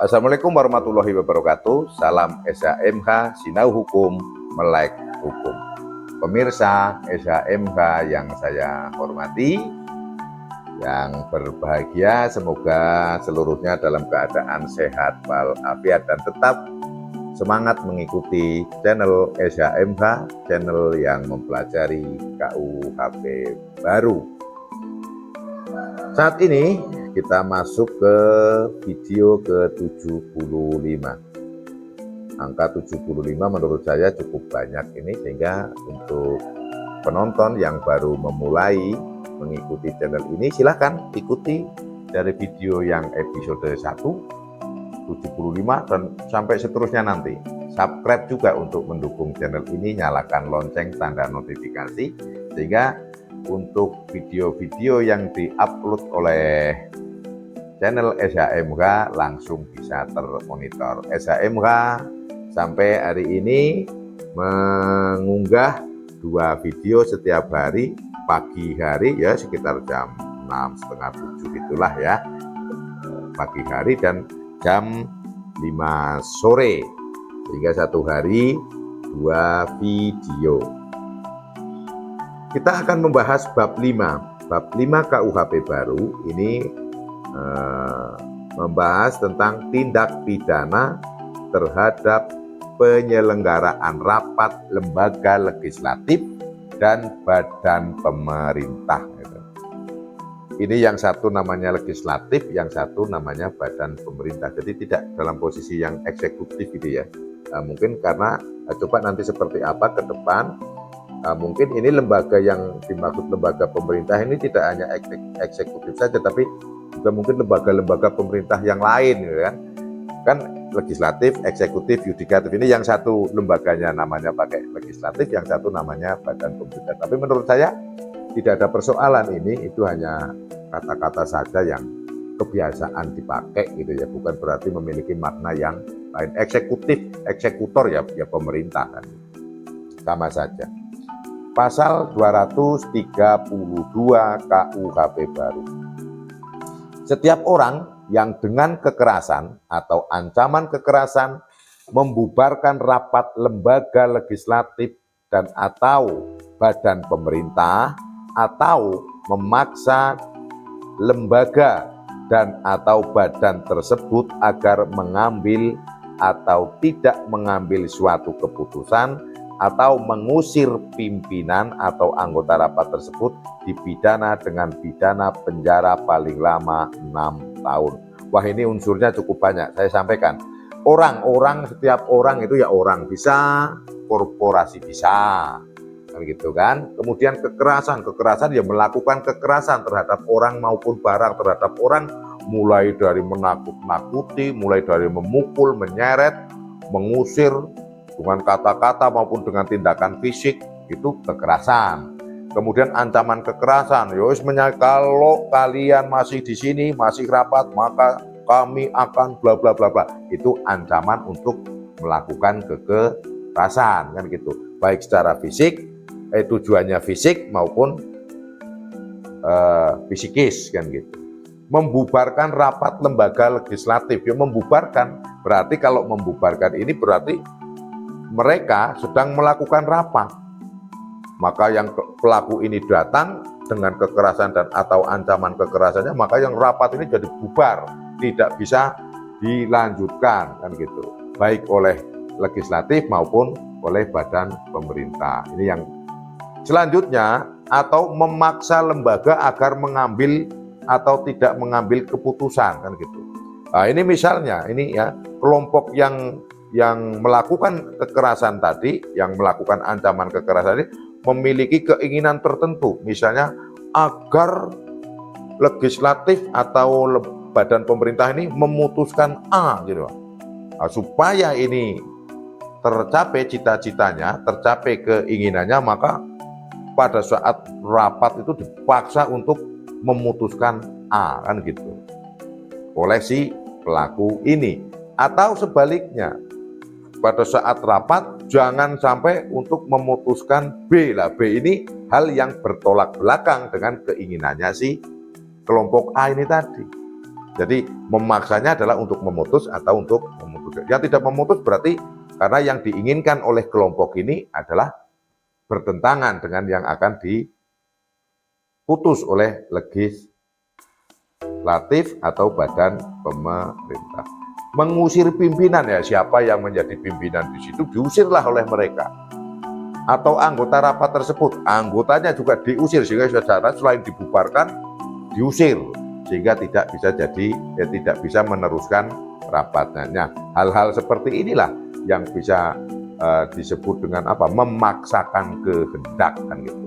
Assalamualaikum warahmatullahi wabarakatuh. Salam SHMH, Sinau Hukum, Melek Hukum. Pemirsa SHMH yang saya hormati, yang berbahagia, semoga seluruhnya dalam keadaan sehat walafiat dan tetap semangat mengikuti channel SHMH, channel yang mempelajari KUHP baru. Saat ini kita masuk ke video ke-75. Angka 75 menurut saya cukup banyak ini, sehingga untuk penonton yang baru memulai mengikuti channel ini, silahkan ikuti dari video yang episode 1, 75 dan sampai seterusnya nanti. Subscribe juga untuk mendukung channel ini, nyalakan lonceng tanda notifikasi, sehingga untuk video-video yang diupload oleh channel SHMH langsung bisa termonitor. SHMH sampai hari ini mengunggah 2 video setiap hari, pagi hari ya sekitar jam 6, setengah 7 itulah ya, pagi hari, dan jam 5 sore, sehingga satu hari 2 video. Kita akan membahas bab 5. Bab 5 KUHP baru ini membahas tentang tindak pidana terhadap penyelenggaraan rapat lembaga legislatif dan badan pemerintah. Ini yang satu namanya legislatif, yang satu namanya badan pemerintah. Jadi tidak dalam posisi yang eksekutif gitu ya. Mungkin karena coba nanti seperti apa ke depan. Mungkin ini lembaga yang dimaksud lembaga pemerintah ini tidak hanya eksekutif saja, tapi juga mungkin lembaga-lembaga pemerintah yang lain, gitu kan? Kan legislatif, eksekutif, yudikatif, ini yang satu lembaganya namanya pakai legislatif, yang satu namanya badan pemerintah. Tapi menurut saya tidak ada persoalan ini, itu hanya kata-kata saja yang kebiasaan dipakai gitu ya, bukan berarti memiliki makna yang lain. Eksekutif, eksekutor ya pemerintah kan, sama saja. Pasal 232 KUHP baru. Setiap orang yang dengan kekerasan atau ancaman kekerasan membubarkan rapat lembaga legislatif dan atau badan pemerintah, atau memaksa lembaga dan atau badan tersebut agar mengambil atau tidak mengambil suatu keputusan, atau mengusir pimpinan atau anggota rapat tersebut, dipidana dengan pidana penjara paling lama 6 tahun. Wah, ini unsurnya cukup banyak. Saya sampaikan, orang-orang, setiap orang itu ya orang, bisa korporasi bisa, kan gitu kan. Kemudian kekerasan ya melakukan kekerasan terhadap orang maupun barang, terhadap orang, mulai dari menakut-nakuti, mulai dari memukul, menyeret, mengusir dengan kata-kata maupun dengan tindakan fisik, itu kekerasan. Kemudian ancaman kekerasan, kalau kalian masih di sini, masih rapat, maka kami akan bla bla bla bla. Itu ancaman untuk melakukan kekerasan, kan gitu. Baik secara fisik, tujuannya fisik maupun fisikis, kan gitu. Membubarkan rapat lembaga legislatif, ya membubarkan berarti, kalau membubarkan ini berarti mereka sedang melakukan rapat, maka yang pelaku ini datang dengan kekerasan dan atau ancaman kekerasannya, maka yang rapat ini jadi bubar, tidak bisa dilanjutkan, kan gitu, baik oleh legislatif maupun oleh badan pemerintah. Ini yang selanjutnya, atau memaksa lembaga agar mengambil atau tidak mengambil keputusan, kan gitu. Nah, ini misalnya ini ya, kelompok yang melakukan kekerasan tadi, yang melakukan ancaman kekerasan ini memiliki keinginan tertentu, misalnya agar legislatif atau badan pemerintah ini memutuskan A gitu. Nah, supaya ini tercapai cita-citanya, tercapai keinginannya, maka pada saat rapat itu dipaksa untuk memutuskan A, kan gitu, oleh si pelaku ini. Atau sebaliknya, pada saat rapat jangan sampai untuk memutuskan B lah. B ini hal yang bertolak belakang dengan keinginannya si kelompok A ini tadi. Jadi memaksanya adalah untuk memutus atau untuk memutus. Yang tidak memutus berarti karena yang diinginkan oleh kelompok ini adalah bertentangan dengan yang akan diputus oleh legislatif atau badan pemerintah. Mengusir pimpinan, ya siapa yang menjadi pimpinan di situ diusirlah oleh mereka. Atau anggota rapat tersebut, anggotanya juga diusir sehingga saudara selain dibubarkan, diusir sehingga tidak bisa meneruskan rapatnya. Nah, hal-hal seperti inilah yang bisa disebut dengan apa? Memaksakan kehendak, kan gitu.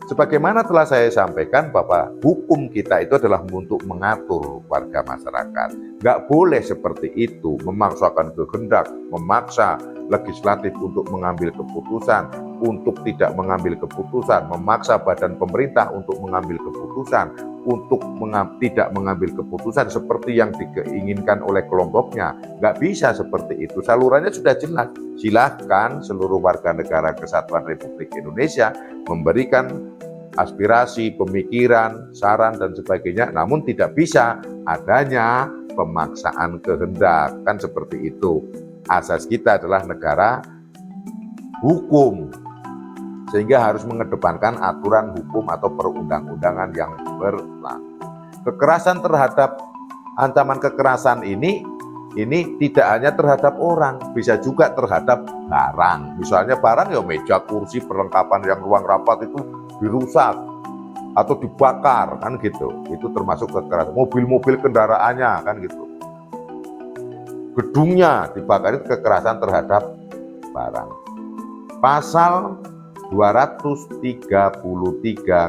Sebagaimana telah saya sampaikan bahwa hukum kita itu adalah untuk mengatur warga masyarakat. Nggak boleh seperti itu, memaksakan kehendak, memaksa legislatif untuk mengambil keputusan, untuk tidak mengambil keputusan, memaksa badan pemerintah untuk mengambil keputusan, untuk tidak mengambil keputusan seperti yang diinginkan oleh kelompoknya. Nggak bisa seperti itu, salurannya sudah jelas. Silahkan seluruh warga negara Kesatuan Republik Indonesia memberikan aspirasi, pemikiran, saran, dan sebagainya, namun tidak bisa adanya pemaksaan kehendak, kan seperti itu. Asas kita adalah negara hukum, sehingga harus mengedepankan aturan hukum atau perundang-undangan yang berlaku. Kekerasan terhadap ancaman kekerasan ini tidak hanya terhadap orang, bisa juga terhadap barang. Misalnya barang ya meja, kursi, perlengkapan yang ruang rapat itu dirusak atau dibakar, kan gitu. Itu termasuk kekerasan. Mobil-mobil kendaraannya, kan gitu. Gedungnya dibakar, itu kekerasan terhadap barang. Pasal 233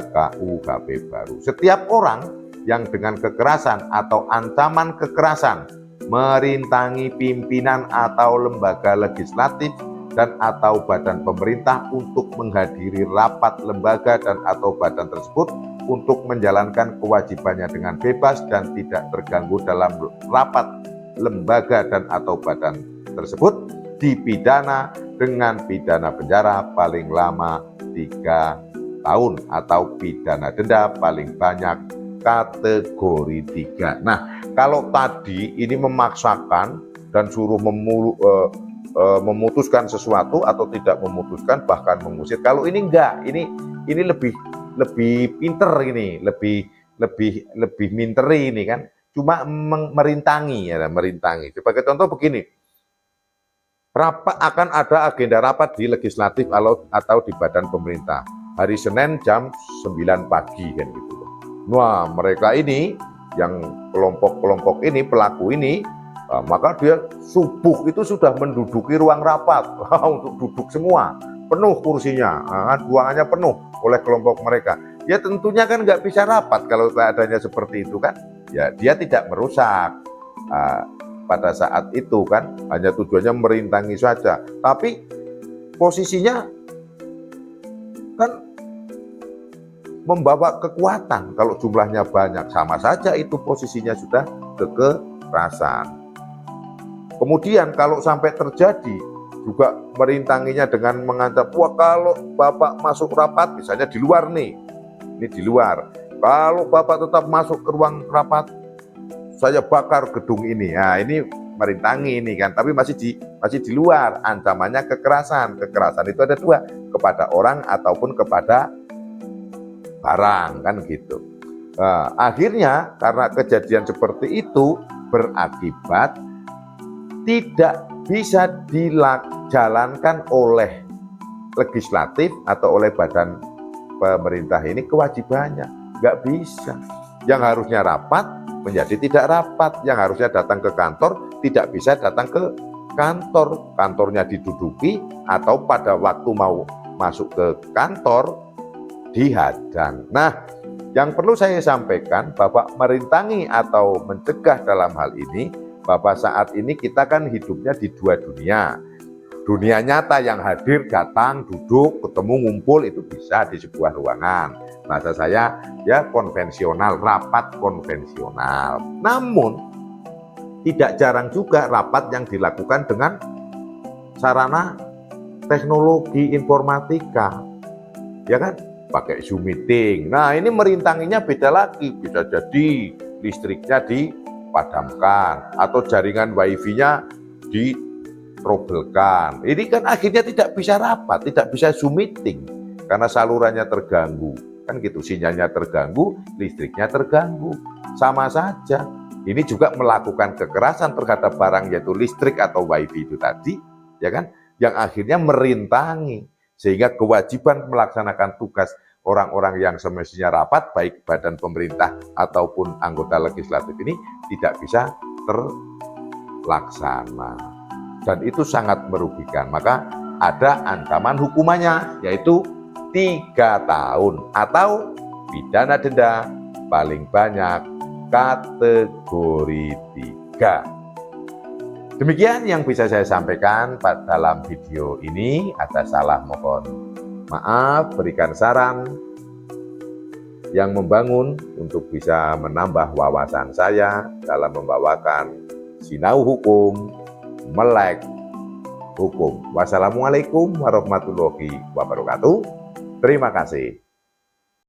KUHP baru. Setiap orang yang dengan kekerasan atau ancaman kekerasan merintangi pimpinan atau lembaga legislatif dan atau badan pemerintah untuk menghadiri rapat lembaga dan atau badan tersebut untuk menjalankan kewajibannya dengan bebas dan tidak terganggu dalam rapat lembaga dan atau badan tersebut dipidana dengan pidana penjara paling lama 3 tahun atau pidana denda paling banyak kategori 3. Nah, kalau tadi ini memaksakan dan suruh memutuskan sesuatu atau tidak memutuskan, bahkan mengusir. Kalau ini enggak, ini lebih pinter, ini lebih minteri ini kan. Cuma merintangi, ya, merintangi. Sebagai contoh begini, akan ada agenda rapat di legislatif atau di badan pemerintah hari Senin jam 9 pagi, kan gitu. Nah, mereka ini yang kelompok-kelompok ini, pelaku ini, maka dia subuh itu sudah menduduki ruang rapat untuk duduk semua, penuh kursinya, ruangannya penuh oleh kelompok mereka. Ya tentunya kan nggak bisa rapat kalau keadaannya seperti itu kan. Ya dia tidak merusak pada saat itu kan, hanya tujuannya merintangi saja. Tapi posisinya kan membawa kekuatan, kalau jumlahnya banyak, sama saja itu posisinya sudah kekerasan. Kemudian kalau sampai terjadi juga merintanginya dengan mengancam, wah kalau Bapak masuk rapat, misalnya di luar nih, ini di luar, kalau Bapak tetap masuk ke ruang rapat, saya bakar gedung ini. Nah, ini merintangi ini kan, tapi masih di luar, ancamannya kekerasan. Kekerasan itu ada dua, kepada orang ataupun kepada barang, kan gitu. Nah, akhirnya karena kejadian seperti itu berakibat tidak bisa dijalankan oleh legislatif atau oleh badan pemerintah ini kewajibannya, nggak bisa. Yang harusnya rapat menjadi tidak rapat, yang harusnya datang ke kantor tidak bisa datang ke kantor, kantornya diduduki atau pada waktu mau masuk ke kantor dihadang. Nah, yang perlu saya sampaikan bahwa merintangi atau mencegah dalam hal ini, bahwa saat ini kita kan hidupnya di dua dunia. Dunia nyata yang hadir, datang, duduk, ketemu, ngumpul itu bisa di sebuah ruangan. Bahasa saya ya konvensional, rapat konvensional. Namun tidak jarang juga rapat yang dilakukan dengan sarana teknologi informatika. Ya kan? Pakai Zoom meeting. Nah, ini merintanginya beda lagi. Bisa jadi listriknya dipadamkan atau jaringan wifi-nya ditrobelkan. Ini kan akhirnya tidak bisa rapat, tidak bisa Zoom meeting karena salurannya terganggu. Kan gitu, sinyalnya terganggu, listriknya terganggu. Sama saja. Ini juga melakukan kekerasan terhadap barang yaitu listrik atau wifi itu tadi, ya kan? Yang akhirnya merintangi sehingga kewajiban melaksanakan tugas orang-orang yang semestinya rapat, baik badan pemerintah ataupun anggota legislatif ini tidak bisa terlaksana. Dan itu sangat merugikan. Maka ada ancaman hukumannya, yaitu 3 tahun atau pidana denda paling banyak kategori 3. Demikian yang bisa saya sampaikan dalam video ini. Ada salah mohon maaf, berikan saran yang membangun untuk bisa menambah wawasan saya dalam membawakan sinau hukum, melek hukum. Wassalamualaikum warahmatullahi wabarakatuh. Terima kasih.